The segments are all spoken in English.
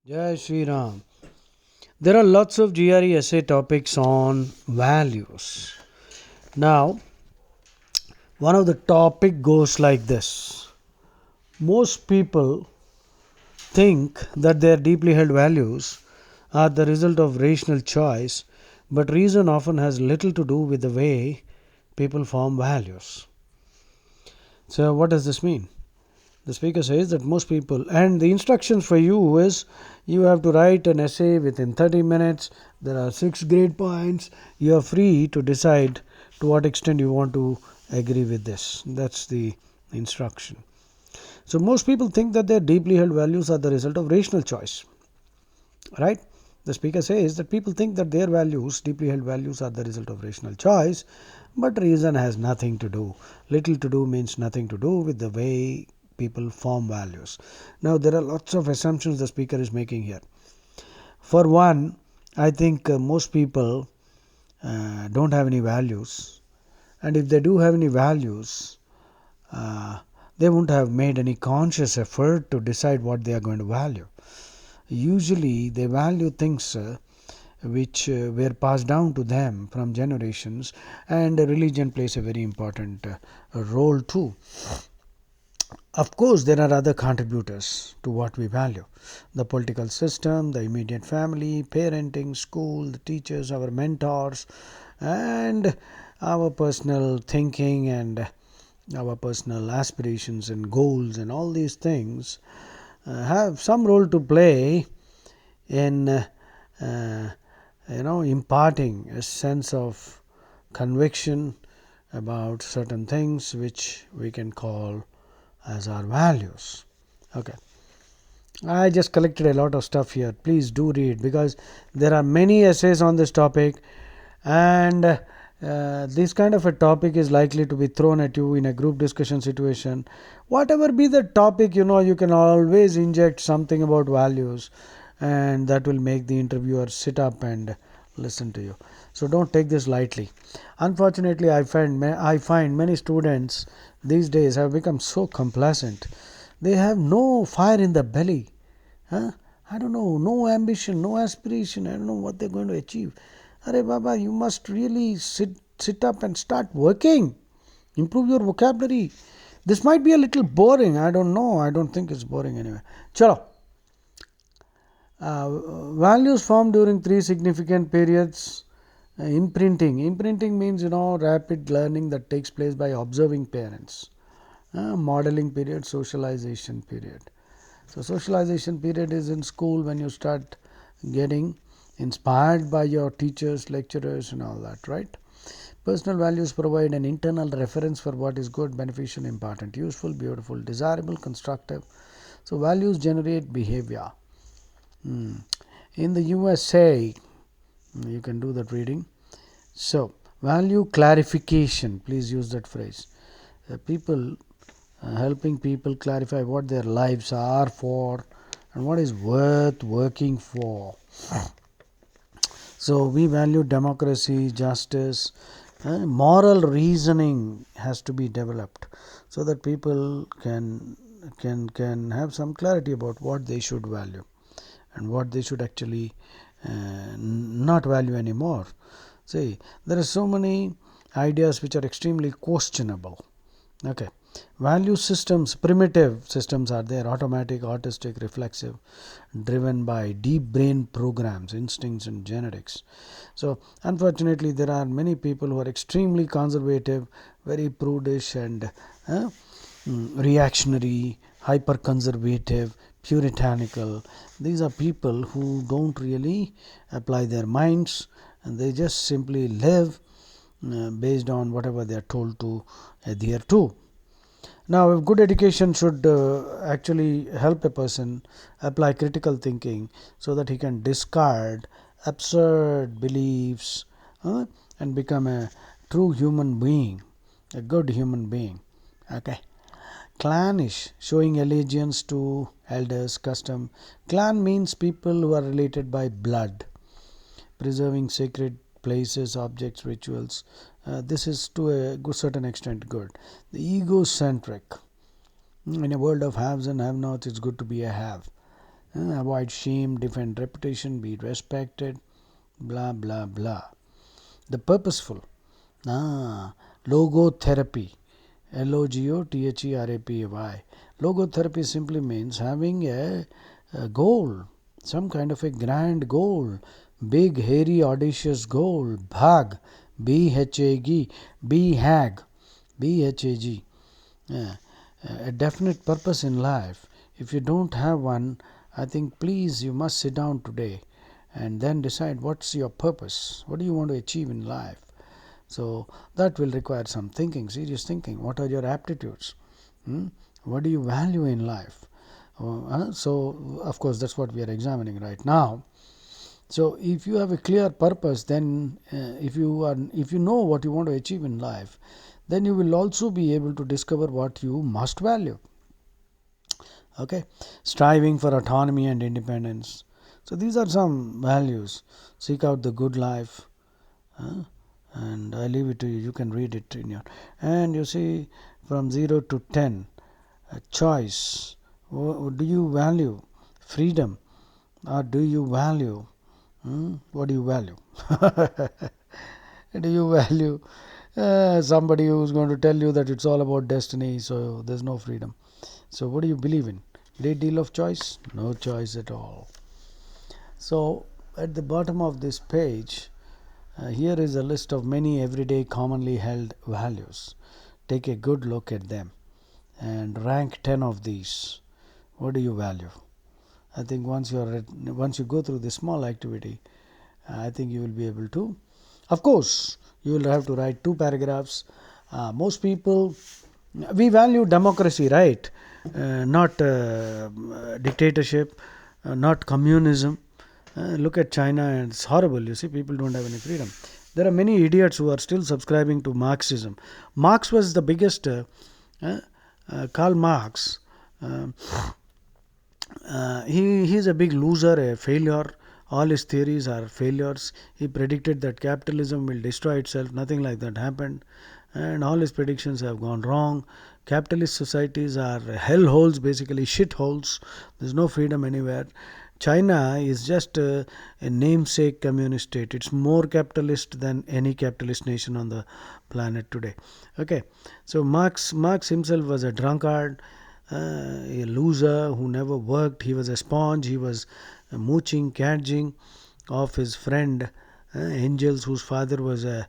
Jai Shri Ram. There are lots of GRE essay topics on values. Now, one of the topic goes like this. Most people think that their deeply held values are the result of rational choice, but reason often has little to do with the way people form values. So, what does this mean? The speaker says that most people, and the instructions for you is you have to write an essay within 30 minutes. There are 6 grade points. You are free to decide to what extent you want to agree with this. That's the instruction. So, most people think that their deeply held values are the result of rational choice, right? The speaker says that people think that their values, deeply held values, are the result of rational choice, but reason has nothing to do. Little to do means nothing to do with the way people form values. Now, there are lots of assumptions the speaker is making here. For one, I think most people don't have any values, and if they do have any values, uh, they won't have made any conscious effort to decide what they are going to value. Usually, they value things which were passed down to them from generations, and religion plays a very important role too. Of course, there are other contributors to what we value: the political system, the immediate family, parenting, school, the teachers, our mentors, and our personal thinking and our personal aspirations and goals, and all these things have some role to play in uh, imparting a sense of conviction about certain things which we can call as our values. Okay, I just collected a lot of stuff here. Please do read, because there are many essays on this topic, and this kind of a topic is likely to be thrown at you in a group discussion situation. Whatever be the topic, you can always inject something about values, and that will make the interviewer sit up and listen to you. So don't take this lightly. Unfortunately, I find many students these days have become so complacent. They have no fire in the belly. Huh? I don't know, no ambition, no aspiration. I don't know what they're going to achieve. Arey Baba, you must really sit up and start working. Improve your vocabulary. This might be a little boring. I don't know. I don't think it's boring anyway. Chalo. Values formed during 3 significant periods. Imprinting. Imprinting means rapid learning that takes place by observing parents. Modeling period, socialization period. So socialization period is in school, when you start getting inspired by your teachers, lecturers, and all that, right? Personal values provide an internal reference for what is good, beneficial, important, useful, beautiful, desirable, constructive. So values generate behavior. In the USA, you can do that reading. So, value clarification, please use that phrase. People helping people clarify what their lives are for and what is worth working for. So, we value democracy, justice, moral reasoning has to be developed so that people can have some clarity about what they should value and what they should actually not value anymore. See, there are so many ideas which are extremely questionable. Okay, value systems, primitive systems are there: automatic, artistic, reflexive, driven by deep brain programs, instincts, and genetics. So, unfortunately, there are many people who are extremely conservative, very prudish, and reactionary, hyper conservative, puritanical. These are people who don't really apply their minds, and they just simply live based on whatever they are told to adhere to. Now, if good education should actually help a person apply critical thinking so that he can discard absurd beliefs and become a true human being, a good human being. Okay. Clannish, showing allegiance to elders, custom. Clan means people who are related by blood, preserving sacred places, objects, rituals. This is to a certain extent good. The egocentric. In a world of haves and have-nots, it's good to be a have. Avoid shame, defend reputation, be respected, blah blah blah. The purposeful, logotherapy, logotherapy. Logotherapy simply means having a goal, some kind of a grand goal, big, hairy, audacious goal. Bhag, B-H-A-G, B-Hag, B-H-A-G. A definite purpose in life. If you don't have one, I think please you must sit down today and then decide what's your purpose. What do you want to achieve in life? So that will require some thinking, serious thinking. What are your aptitudes? What do you value in life? So of course that's what we are examining right now. So if you have a clear purpose, then if you know what you want to achieve in life, then you will also be able to discover what you must value. Okay, striving for autonomy and independence. So these are some values. Seek out the good life, and I leave it to you. You can read it in your. And you see, from 0 to 10, a choice. Do you value freedom, or do you value? What do you value? Do you value somebody who's going to tell you that it's all about destiny, so there's no freedom? So what do you believe in? Great deal of choice? No choice at all. So at the bottom of this page, here is a list of many everyday commonly held values. Take a good look at them and rank 10 of these. What do you value? I think once you go through this small activity, I think you will be able to. Of course, you will have to write 2 paragraphs. Most people, we value democracy, right? Not dictatorship, not communism. Look at China, and it's horrible. You see, people don't have any freedom. There are many idiots who are still subscribing to Marxism. Marx was the biggest. Karl Marx. He's a big loser, a failure. All his theories are failures. He predicted that capitalism will destroy itself. Nothing like that happened. And all his predictions have gone wrong. Capitalist societies are hellholes, basically shitholes. There's no freedom anywhere. China is just a namesake communist state. It's more capitalist than any capitalist nation on the planet today. Okay, so Marx himself was a drunkard, a loser who never worked. He was a sponge. He was mooching, cadging of his friend Engels, whose father was a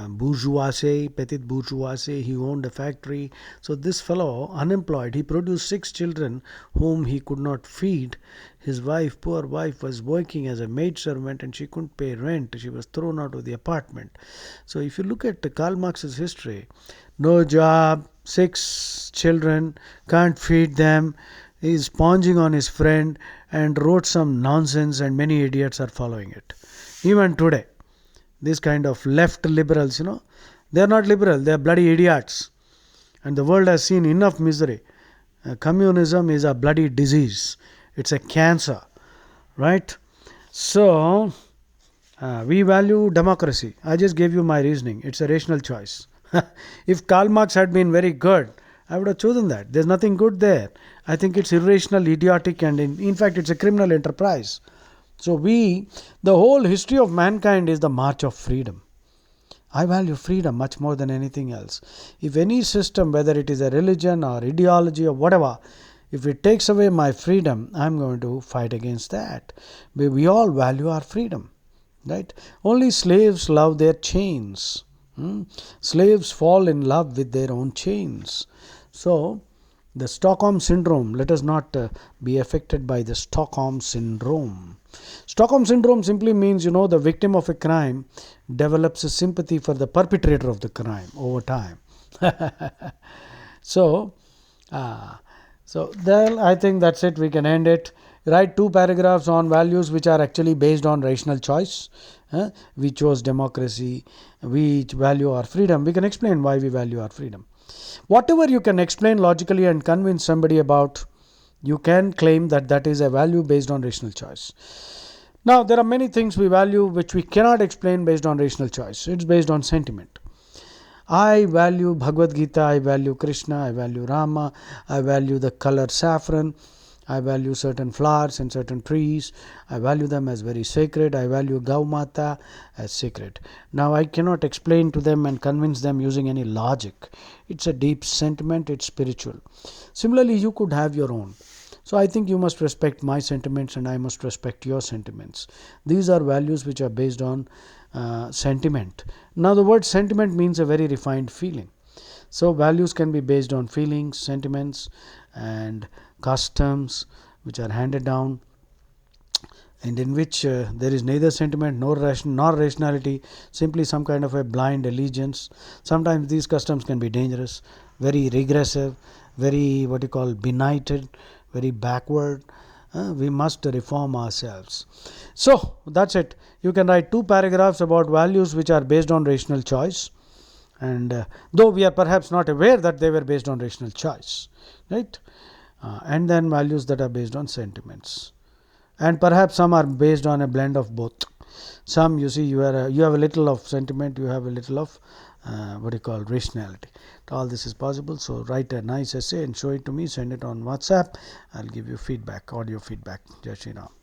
bourgeoisie, petit bourgeoisie. He owned a factory. So this fellow, unemployed, he produced 6 children whom he could not feed. His wife, poor wife, was working as a maid servant and she couldn't pay rent. She was thrown out of the apartment. So if you look at Karl Marx's history, no job, 6 children, can't feed them, he's sponging on his friend and wrote some nonsense, and many idiots are following it. Even today, this kind of left liberals, they are not liberal, they are bloody idiots. And the world has seen enough misery. Communism is a bloody disease. It's a cancer, right? So, we value democracy. I just gave you my reasoning. It's a rational choice. If Karl Marx had been very good, I would have chosen that. There's nothing good there. I think it's irrational, idiotic, and in fact, it's a criminal enterprise. So the whole history of mankind is the march of freedom. I value freedom much more than anything else. If any system, whether it is a religion or ideology or whatever, if it takes away my freedom, I'm going to fight against that. We all value our freedom, right? Only slaves love their chains. Slaves fall in love with their own chains. So, the Stockholm Syndrome, let us not be affected by the Stockholm Syndrome. Stockholm Syndrome simply means, the victim of a crime develops a sympathy for the perpetrator of the crime over time. So then I think that's it. We can end it. Write 2 paragraphs on values which are actually based on rational choice. We chose democracy. We value our freedom. We can explain why we value our freedom. Whatever you can explain logically and convince somebody about, you can claim that that is a value based on rational choice. Now, there are many things we value which we cannot explain based on rational choice. It's based on sentiment. I value Bhagavad Gita, I value Krishna, I value Rama, I value the color saffron, I value certain flowers and certain trees. I value them as very sacred. I value Gau Mata as sacred. Now I cannot explain to them and convince them using any logic. It's a deep sentiment, it's spiritual. Similarly, you could have your own. So I think you must respect my sentiments and I must respect your sentiments. These are values which are based on sentiment. Now the word sentiment means a very refined feeling. So values can be based on feelings, sentiments, and customs which are handed down, and in which there is neither sentiment nor rationality, simply some kind of a blind allegiance. Sometimes these customs can be dangerous, very regressive, very what you call benighted, very backward. We must reform ourselves. So that's it. You can write 2 paragraphs about values which are based on rational choice, and though we are perhaps not aware that they were based on rational choice, right? And then values that are based on sentiments, and perhaps some are based on a blend of both. Some, you see, you have a little of sentiment, you have a little of what you call rationality. All this is possible. So write a nice essay and show it to me, send it on WhatsApp. I'll give you feedback, audio feedback. Jai Shri Ram.